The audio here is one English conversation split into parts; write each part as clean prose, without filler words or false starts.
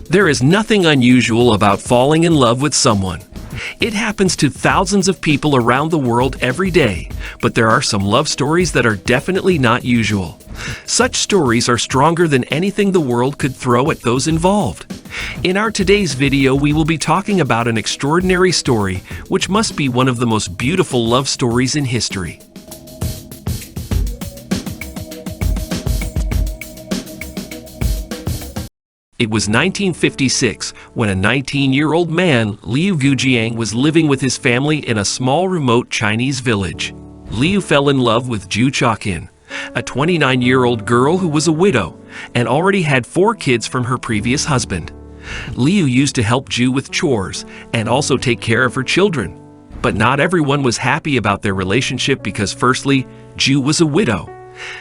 There is nothing unusual about falling in love with someone. It happens to thousands of people around the world every day, but there are some love stories that are definitely not usual. Such stories are stronger than anything the world could throw at those involved. In our today's video, we will be talking about an extraordinary story, which must be one of the most beautiful love stories in history. It was 1956 when a 19-year-old man, Liu Gujiang, was living with his family in a small remote Chinese village. Liu fell in love with Zhu Chaoqin, a 29-year-old girl who was a widow and already had 4 kids from her previous husband. Liu used to help Zhu with chores and also take care of her children. But not everyone was happy about their relationship because firstly, Zhu was a widow.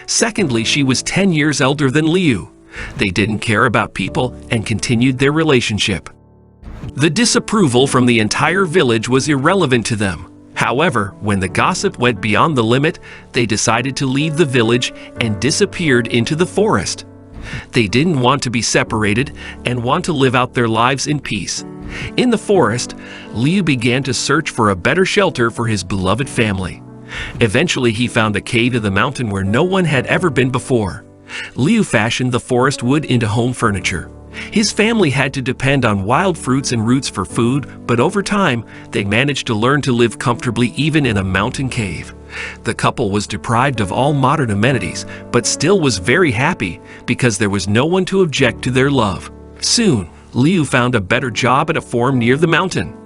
Secondly, she was 10 years elder than Liu. They didn't care about people and continued their relationship. The disapproval from the entire village was irrelevant to them. However, when the gossip went beyond the limit, they decided to leave the village and disappeared into the forest. They didn't want to be separated and want to live out their lives in peace. In the forest, Liu began to search for a better shelter for his beloved family. Eventually, he found a cave in the mountain where no one had ever been before. Liu fashioned the forest wood into home furniture. His family had to depend on wild fruits and roots for food, but over time, they managed to learn to live comfortably even in a mountain cave. The couple was deprived of all modern amenities, but still was very happy because there was no one to object to their love. Soon, Liu found a better job at a farm near the mountain.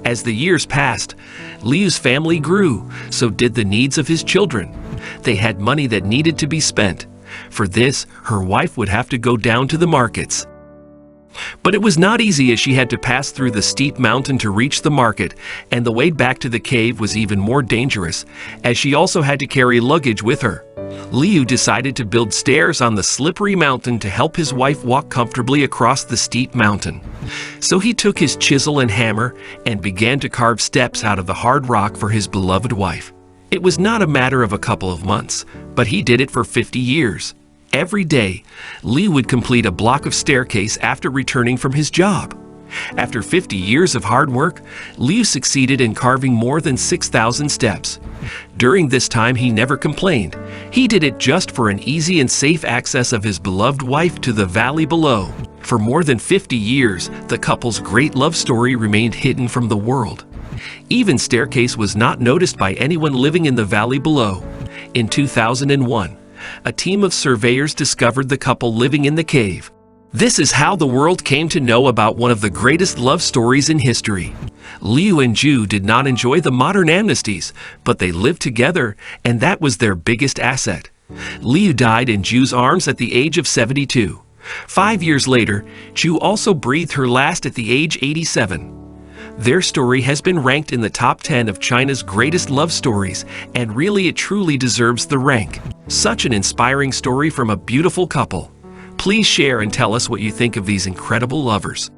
As the years passed, Liu's family grew, so did the needs of his children. They had money that needed to be spent. For this, her wife would have to go down to the markets. But it was not easy as she had to pass through the steep mountain to reach the market, and the way back to the cave was even more dangerous, as she also had to carry luggage with her. Liu decided to build stairs on the slippery mountain to help his wife walk comfortably across the steep mountain. So he took his chisel and hammer and began to carve steps out of the hard rock for his beloved wife. It was not a matter of a couple of months, but he did it for 50 years. Every day, Liu would complete a block of staircase after returning from his job. After 50 years of hard work, Liu succeeded in carving more than 6,000 steps. During this time, he never complained. He did it just for an easy and safe access of his beloved wife to the valley below. For more than 50 years, the couple's great love story remained hidden from the world. Even staircase was not noticed by anyone living in the valley below. In 2001, a team of surveyors discovered the couple living in the cave. This is how the world came to know about one of the greatest love stories in history. Liu and Zhu did not enjoy the modern amnesties, but they lived together, and that was their biggest asset. Liu died in Zhu's arms at the age of 72. 5 years later, Zhu also breathed her last at the age 87. Their story has been ranked in the top 10 of China's greatest love stories, and really it truly deserves the rank. Such an inspiring story from a beautiful couple. Please share and tell us what you think of these incredible lovers.